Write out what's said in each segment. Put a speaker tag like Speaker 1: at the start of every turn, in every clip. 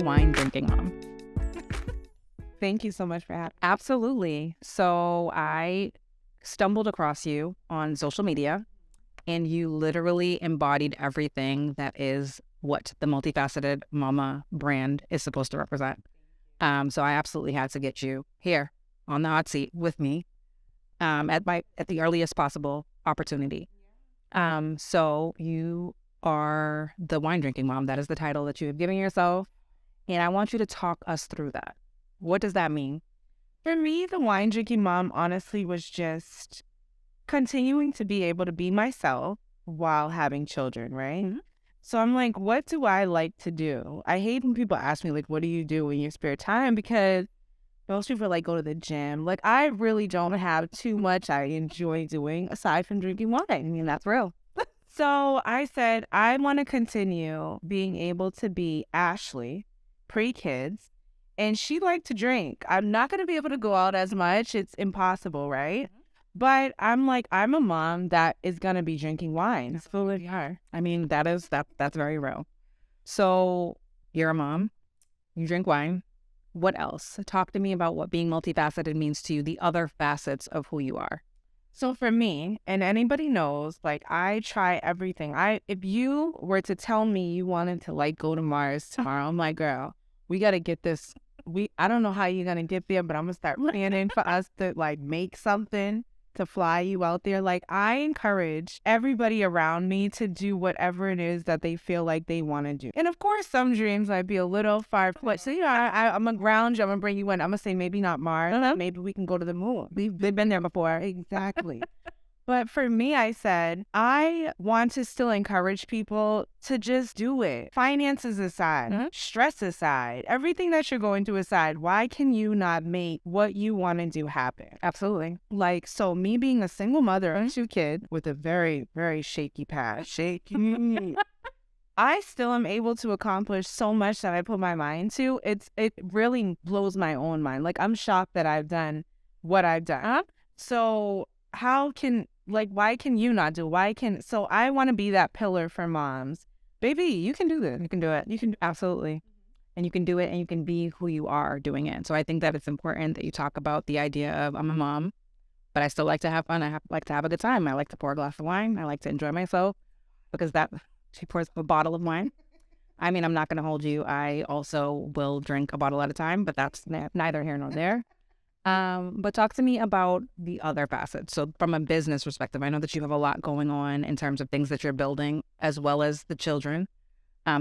Speaker 1: wine drinking mom.
Speaker 2: Thank you so much for having me.
Speaker 1: Absolutely. So I stumbled across you on social media, and you literally embodied everything that is what the Multifaceted Mama brand is supposed to represent. So I absolutely had to get you here on the hot seat with me at the earliest possible opportunity. So you are the wine drinking mom. That is the title that you have given yourself. And I want you to talk us through that. What does that mean?
Speaker 2: For me, the wine drinking mom honestly was just continuing to be able to be myself while having children, right?
Speaker 1: Mm-hmm.
Speaker 2: So I'm like, what do I like to do? I hate when people ask me, like, what do you do in your spare time? Because most people like go to the gym. Like, I really don't have too much I enjoy doing aside from drinking wine. I mean, that's real. So I said, I want to continue being able to be Ashley, pre-kids, and she liked to drink. I'm not going to be able to go out as much. It's impossible, right? Mm-hmm. But I'm like, I'm a mom that is going to be drinking wine.
Speaker 1: Absolutely are. I mean, that's very real. So you're a mom. You drink wine. What else? Talk to me about what being multifaceted means to you, the other facets of who you are.
Speaker 2: So for me, and anybody knows, like, I try everything. If you were to tell me you wanted to like go to Mars tomorrow, I'm like, girl, we got to get this. I don't know how you're going to get there, but I'm going to start planning for us to like make something to fly you out there. Like, I encourage everybody around me to do whatever it is that they feel like they want to do. And of course, some dreams might be a little far-fetched. So, I'm going to ground you. I'm going to bring you in. I'm going to say maybe not Mars. Maybe we can go to the moon. They've been there before. Exactly. But for me, I said, I want to still encourage people to just do it. Finances aside, stress aside, everything that you're going through aside, why can you not make what you want to do happen?
Speaker 1: Absolutely.
Speaker 2: Like, so me being a single mother of 2 kids with a very, very shaky past, I still am able to accomplish so much that I put my mind to. It really blows my own mind. Like, I'm shocked that I've done what I've done. So why can you not do? So I want to be that pillar for moms. Baby, you can do this.
Speaker 1: You can do it. You can, absolutely. And you can do it, and you can be who you are doing it. So I think that it's important that you talk about the idea of, I'm a mom, but I still like to have fun. Like to have a good time. I like to pour a glass of wine. I like to enjoy myself, because she pours a bottle of wine. I mean, I'm not going to hold you. I also will drink a bottle at a time, but that's neither here nor there. But talk to me about the other facets. So from a business perspective, I know that you have a lot going on in terms of things that you're building, as well as the children.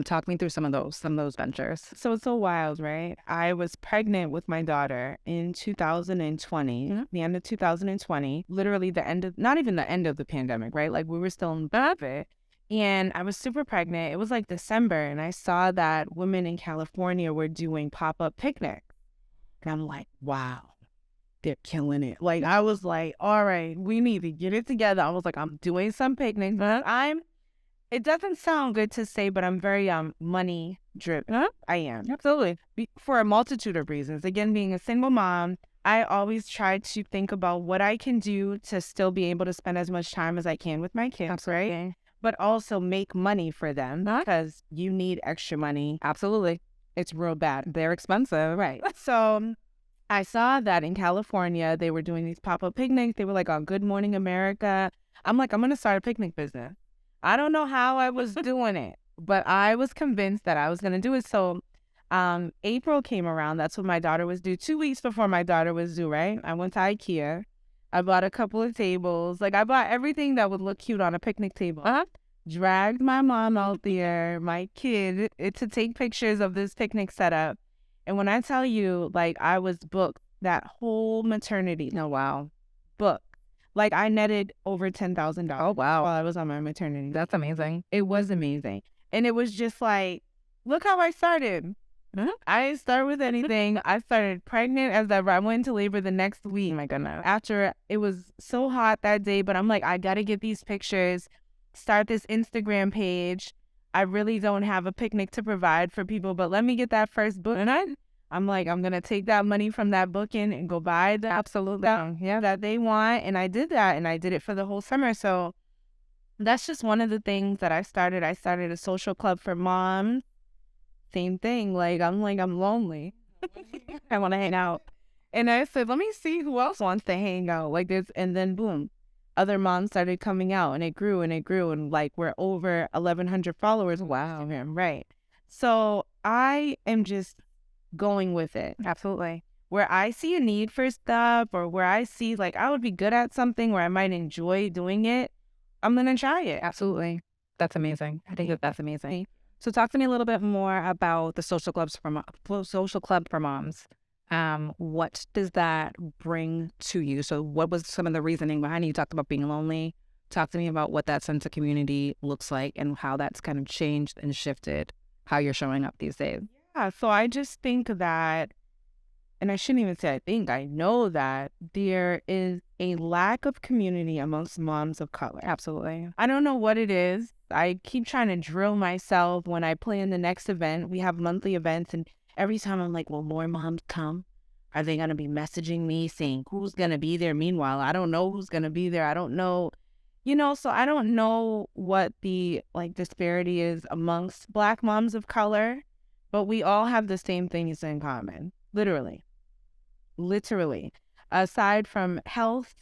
Speaker 1: Talk me through some of those ventures.
Speaker 2: So it's so wild, right? I was pregnant with my daughter in 2020, the end of 2020, literally not even the end of the pandemic, right? Like, we were still in of it. And I was super pregnant. It was like December, and I saw that women in California were doing pop-up picnics. And I'm like, wow. They're killing it. Like, I was like, all right, we need to get it together. I was like, I'm doing some picnics. It doesn't sound good to say, but I'm very money driven. I am.
Speaker 1: Absolutely.
Speaker 2: For a multitude of reasons. Again, being a single mom, I always try to think about what I can do to still be able to spend as much time as I can with my kids,
Speaker 1: Absolutely.
Speaker 2: right? But also make money for them, because you need extra money.
Speaker 1: Absolutely.
Speaker 2: It's real bad.
Speaker 1: They're expensive.
Speaker 2: Right. So I saw that in California, they were doing these pop-up picnics. They were like on Good Morning America. I'm like, I'm going to start a picnic business. I don't know how I was doing it, but I was convinced that I was going to do it. So April came around. That's when my daughter was due. 2 weeks before my daughter was due, right? I went to IKEA. I bought a couple of tables. Like, I bought everything that would look cute on a picnic table. Dragged my mom out there, my kid, to take pictures of this picnic setup. And when I tell you, like, I was booked that whole maternity.
Speaker 1: Oh, wow.
Speaker 2: Booked. Like, I netted over $10,000.
Speaker 1: Oh, wow.
Speaker 2: While I was on my maternity.
Speaker 1: That's amazing.
Speaker 2: It was amazing. And it was just like, look how I started. I didn't start with anything. I started pregnant as I went into labor the next week.
Speaker 1: Oh, my goodness.
Speaker 2: After it was so hot that day, but I'm like, I got to get these pictures, start this Instagram page. I really don't have a picnic to provide for people, but let me get that first book. And I'm like, I'm going to take that money from that booking and go buy the absolute that they want. And I did that, and I did it for the whole summer. So that's just one of the things that I started. I started a social club for moms same thing. I'm lonely. I want to hang out. And I said, let me see who else wants to hang out like this. And then boom, other moms started coming out, and it grew and it grew. And like, we're over 1,100 followers. Wow. Right. So I am just going with it.
Speaker 1: Absolutely.
Speaker 2: Where I see a need for stuff, or where I see like I would be good at something, where I might enjoy doing it, I'm going to try it.
Speaker 1: Absolutely. That's amazing. I think that's amazing. So talk to me a little bit more about the social club for moms. What does that bring to you? So what was some of the reasoning behind it? You talked about being lonely. Talk to me about what that sense of community looks like and how that's kind of changed and shifted how you're showing up these days.
Speaker 2: Yeah, so I just think that, and I shouldn't even say I know that there is a lack of community amongst moms of color.
Speaker 1: Absolutely.
Speaker 2: I don't know what it is. I keep trying to drill myself when I plan the next event. We have monthly events, and every time I'm like, will more moms come? Are they going to be messaging me saying who's going to be there? Meanwhile, I don't know who's going to be there. I don't know, so I don't know what the disparity is amongst Black moms of color, but we all have the same things in common. Literally. Aside from health,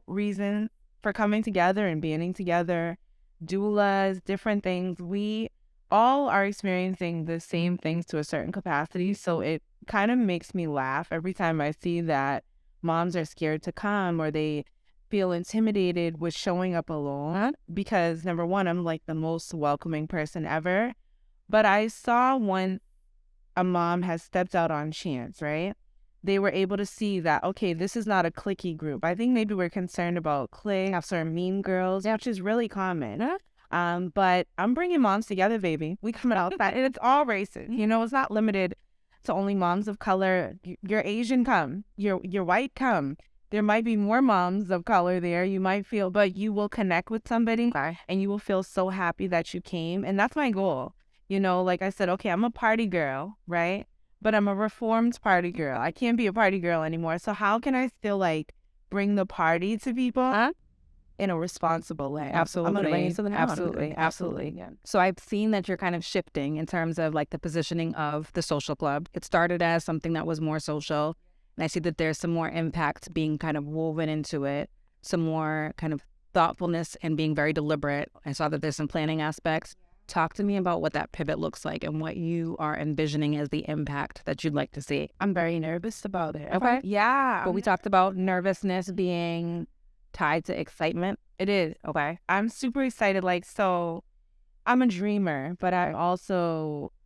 Speaker 2: reasons for coming together and banding together, doulas, different things, we all are experiencing the same things to a certain capacity. So it kind of makes me laugh every time I see that moms are scared to come, or they feel intimidated with showing up alone, because number one, I'm like the most welcoming person ever. But I saw when a mom has stepped out on chance, right? They were able to see that, okay, this is not a cliquey group. I think maybe we're concerned about cliques or mean girls, which is really common. But I'm bringing moms together, baby. We coming outside, and it's all races. It's not limited to only moms of color. You're Asian, come. You're white, come. There might be more moms of color there. You might feel, but you will connect with somebody, and you will feel so happy that you came. And that's my goal. Like I said, okay, I'm a party girl, right? But I'm a reformed party girl. I can't be a party girl anymore. So how can I still bring the party to people in a responsible way?
Speaker 1: Absolutely.
Speaker 2: I'm gonna bring it to the house.
Speaker 1: Absolutely. Yeah. So I've seen that you're kind of shifting in terms of the positioning of the social club. It started as something that was more social, and I see that there's some more impact being kind of woven into it, some more kind of thoughtfulness and being very deliberate. I saw that there's some planning aspects. Talk to me about what that pivot looks like and what you are envisioning as the impact that you'd like to see.
Speaker 2: I'm very nervous about it.
Speaker 1: Okay.
Speaker 2: Yeah.
Speaker 1: But we talked about nervousness being tied to excitement.
Speaker 2: It is.
Speaker 1: Okay.
Speaker 2: I'm super excited. So I'm a dreamer, but I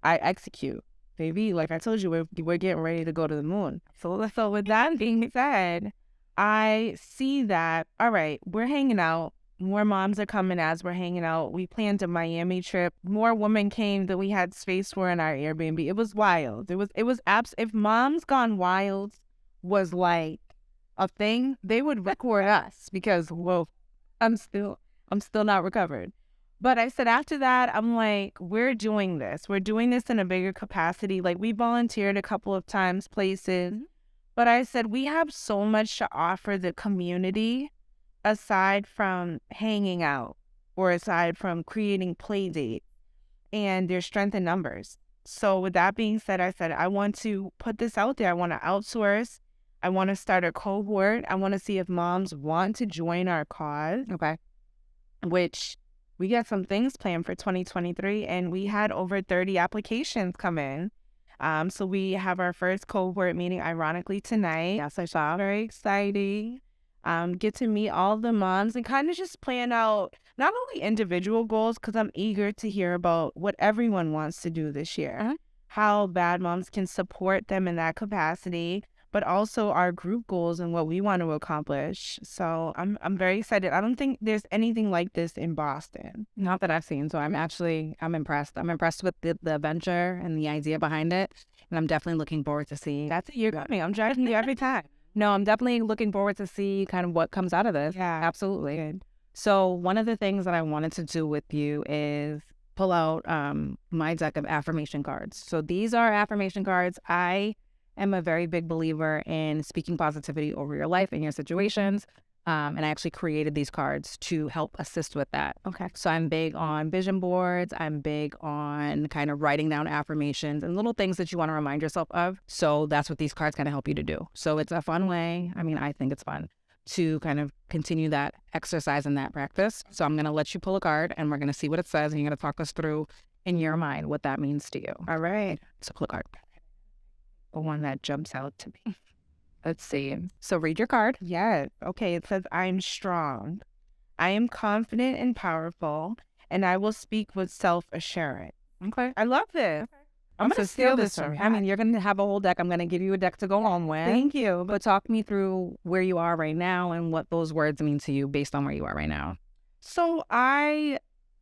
Speaker 2: execute. Baby, like I told you, we're getting ready to go to the moon. So with that being said, I see that, all right, we're hanging out. More moms are coming as we're hanging out. We planned a Miami trip. More women came than we had space for in our Airbnb. It was wild. If Moms Gone Wild was like a thing, they would record us, because whoa, I'm still not recovered. But I said after that, I'm like, we're doing this. We're doing this in a bigger capacity. We volunteered a couple of times places, but I said we have so much to offer the community, aside from hanging out or aside from creating play dates, and there's strength in numbers. So with that being said, I said, I want to put this out there. I want to outsource. I want to start a cohort. I want to see if moms want to join our cause.
Speaker 1: Okay.
Speaker 2: Which we got some things planned for 2023, and we had over 30 applications come in. So we have our first cohort meeting, ironically, tonight.
Speaker 1: Yes, I saw.
Speaker 2: Very exciting. Get to meet all the moms and kind of just plan out not only individual goals, because I'm eager to hear about what everyone wants to do this year, how Bad Moms can support them in that capacity, but also our group goals and what we want to accomplish. So I'm very excited. I don't think there's anything like this in Boston.
Speaker 1: Not that I've seen. So I'm impressed. I'm impressed with the venture and the idea behind it. And I'm definitely looking forward to seeing.
Speaker 2: That's it. You're coming. I'm driving you every time.
Speaker 1: No, I'm definitely looking forward to see kind of what comes out of this.
Speaker 2: Yeah,
Speaker 1: absolutely.
Speaker 2: Good.
Speaker 1: So one of the things that I wanted to do with you is pull out my deck of affirmation cards. So these are affirmation cards. I am a very big believer in speaking positivity over your life and your situations. And I actually created these cards to help assist with that.
Speaker 2: Okay.
Speaker 1: So I'm big on vision boards. I'm big on kind of writing down affirmations and little things that you want to remind yourself of. So that's what these cards kind of help you to do. So it's a fun way. I mean, I think it's fun to kind of continue that exercise and that practice. So I'm going to let you pull a card and we're going to see what it says. And you're going to talk us through in your mind what that means to you.
Speaker 2: All right.
Speaker 1: So pull a card.
Speaker 2: The one that jumps out to me. Let's see.
Speaker 1: So read your card.
Speaker 2: Yes. Okay. It says, I'm strong. I am confident and powerful, and I will speak with self-assurance.
Speaker 1: Okay.
Speaker 2: I love this. I'm going to
Speaker 1: steal
Speaker 2: steal this from you.
Speaker 1: I mean, you're going to have a whole deck. I'm going to give you a deck to go on with.
Speaker 2: Thank you.
Speaker 1: But talk me through where you are right now and what those words mean to you based on where you are right now.
Speaker 2: So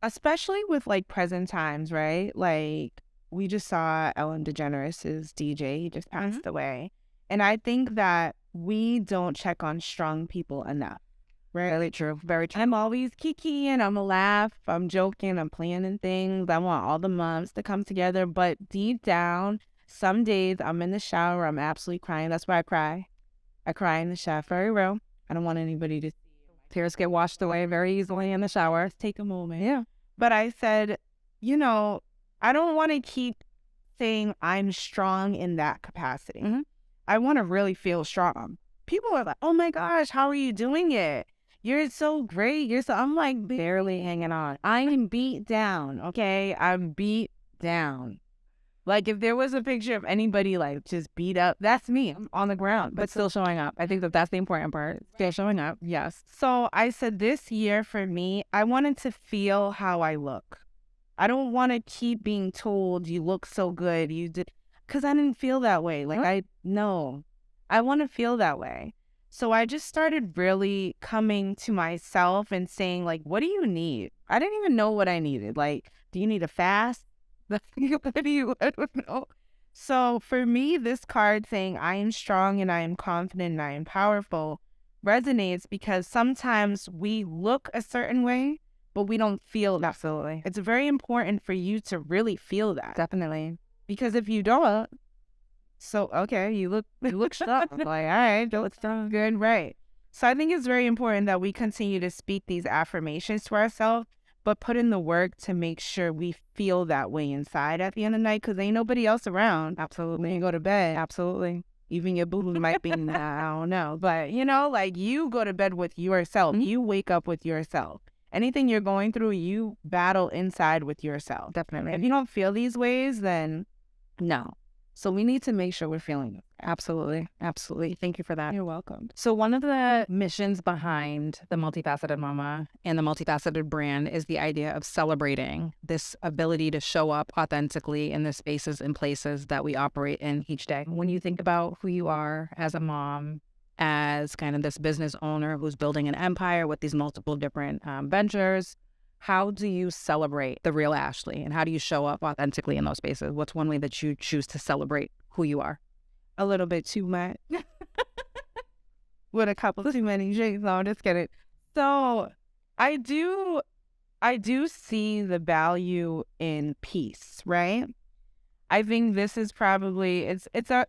Speaker 2: especially with like present times, right? Like we just saw Ellen DeGeneres' DJ. He just passed away. And I think that we don't check on strong people enough. Right?
Speaker 1: Very true. Very true.
Speaker 2: I'm always kikiing, I'm a laugh, I'm joking, I'm planning things. I want all the moms to come together. But deep down, some days I'm in the shower, I'm absolutely crying. That's why I cry. I cry in the shower. Very real. I don't want anybody to see.
Speaker 1: Tears get washed away very easily in the shower.
Speaker 2: Take a moment.
Speaker 1: Yeah.
Speaker 2: But I said, I don't want to keep saying I'm strong in that capacity. I want to really feel strong. People are like, oh my gosh, how are you doing it? You're so great. I'm like barely hanging on. I'm beat down. Okay. I'm beat down. Like if there was a picture of anybody like just beat up, that's me. I'm on the ground.
Speaker 1: But still showing up. I think that's the important part. Still showing up. Yes.
Speaker 2: So I said this year for me, I wanted to feel how I look. I don't want to keep being told you look so good. You did. Because I didn't feel that way. Like I want to feel that way. So I just started really coming to myself and saying, like, what do you need? I didn't even know what I needed. Like, do you need a fast? I don't know. So for me, this card saying I am strong and I am confident and I am powerful resonates because sometimes we look a certain way, but we don't feel that.
Speaker 1: Absolutely.
Speaker 2: It's very important for you to really feel that.
Speaker 1: Definitely.
Speaker 2: Because if you don't, so, okay, you look strong. Like, all right, don't sound good, right. So I think it's very important that we continue to speak these affirmations to ourselves, but put in the work to make sure we feel that way inside at the end of the night because ain't nobody else around.
Speaker 1: Absolutely.
Speaker 2: When you go to bed.
Speaker 1: Absolutely.
Speaker 2: Even your boo might be, I don't know. But, like you go to bed with yourself. You wake up with yourself. Anything you're going through, you battle inside with yourself.
Speaker 1: Definitely.
Speaker 2: If you don't feel these ways, then no. So we need to make sure we're feeling it.
Speaker 1: Absolutely. Absolutely. Thank you for that.
Speaker 2: You're welcome.
Speaker 1: So one of the missions behind the Multifaceted Mama and the Multifaceted brand is the idea of celebrating this ability to show up authentically in the spaces and places that we operate in each day. When you think about who you are as a mom, as kind of this business owner who's building an empire with these multiple different ventures, how do you celebrate the real Ashley and how do you show up authentically in those spaces? What's one way that you choose to celebrate who you are?
Speaker 2: A little bit too much. With a couple too many drinks. No, I'm just kidding. So I do see the value in peace, right? I think this is probably,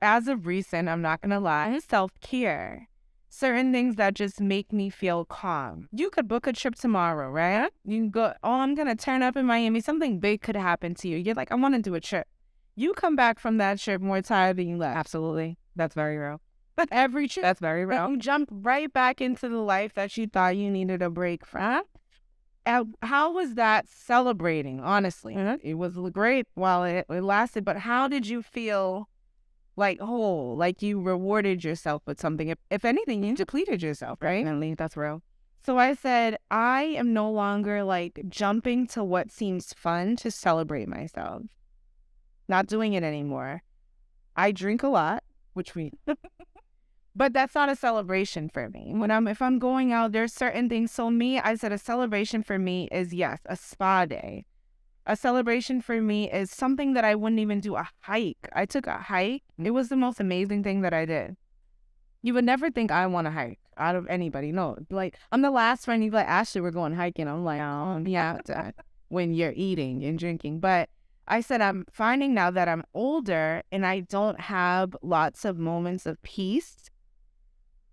Speaker 2: as of recent, I'm not going to lie, self-care. Certain things that just make me feel calm. You could book a trip tomorrow, right? You can go, I'm going to turn up in Miami. Something big could happen to you. You're like, I want to do a trip. You come back from that trip more tired than you left.
Speaker 1: Absolutely. That's very real.
Speaker 2: But every trip.
Speaker 1: That's very real.
Speaker 2: You jump right back into the life that you thought you needed a break from. How was that celebrating, honestly? It was great while it lasted, but how did you feel like whole, like you rewarded yourself with something? If anything, you depleted yourself, right?
Speaker 1: Definitely, that's real.
Speaker 2: So I said, I am no longer like jumping to what seems fun to celebrate myself. Not doing it anymore. I drink a lot, but that's not a celebration for me. If I'm going out, there's certain things. So I said a celebration for me is, yes, a spa day. A celebration for me is something that I wouldn't even do, a hike. I took a hike. It was the most amazing thing that I did. You would never think I want to hike out of anybody. No, like I'm the last friend you'd be like, Ashley, we're going hiking. I'm like, oh, yeah, when you're eating and drinking. But I said, I'm finding now that I'm older and I don't have lots of moments of peace.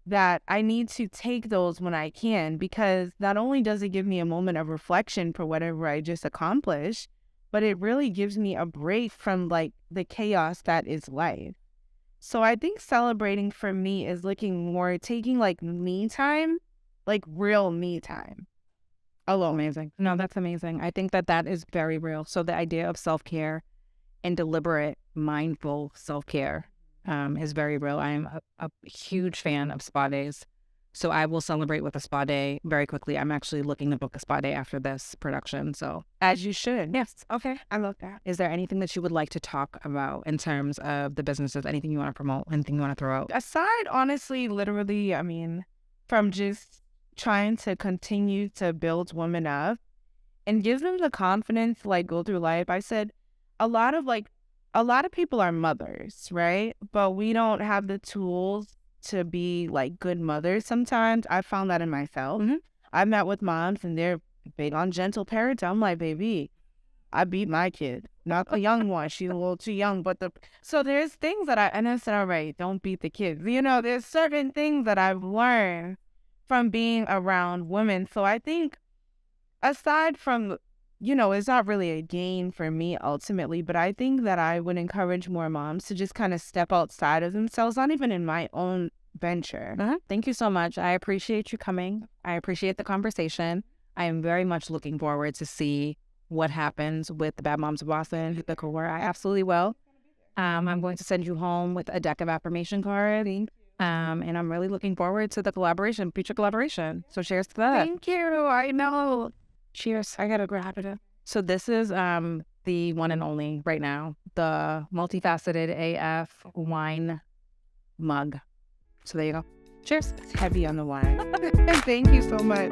Speaker 2: that I need to take those when I can, because not only does it give me a moment of reflection for whatever I just accomplished, but it really gives me a break from like the chaos that is life. So I think celebrating for me is looking more taking like me time, like real me time alone.
Speaker 1: Amazing. No, that's amazing. I think that that is very real. So the idea of self-care and deliberate, mindful self-care is very real. I am a huge fan of spa days. So I will celebrate with a spa day very quickly. I'm actually looking to book a spa day after this production. So
Speaker 2: As you should.
Speaker 1: yes, okay.
Speaker 2: I love that.
Speaker 1: Is there anything that you would like to talk about in terms of the businesses? Anything you want to promote? Anything you want to throw out?
Speaker 2: Aside, honestly, literally, I mean, from just trying to continue to build women up and give them the confidence to like go through life. I said a lot of people are mothers, right? But we don't have the tools to be like good mothers sometimes. I found that in myself.
Speaker 1: Mhm.
Speaker 2: I've met with moms and they're big on gentle parenting. I'm like, baby, I beat my kid, not the young one. She's a little too young, but so there's things that and I said, all right, don't beat the kids. You know, there's certain things that I've learned from being around women. So I think aside from, it's not really a gain for me ultimately, but I think that I would encourage more moms to just kind of step outside of themselves, not even in my own venture.
Speaker 1: Thank you so much. I appreciate you coming. I appreciate the conversation. I am very much looking forward to see what happens with the Bad Moms of Boston, the cohort. I absolutely will. I'm going to send you home with a deck of affirmation cards. And I'm really looking forward to the future collaboration. So cheers to that.
Speaker 2: Thank you. I know.
Speaker 1: Cheers. I gotta grab it. So this is the one and only right now, the Multifaceted AF wine mug. So there you go. Cheers.
Speaker 2: It's heavy on the wine. Thank you so much.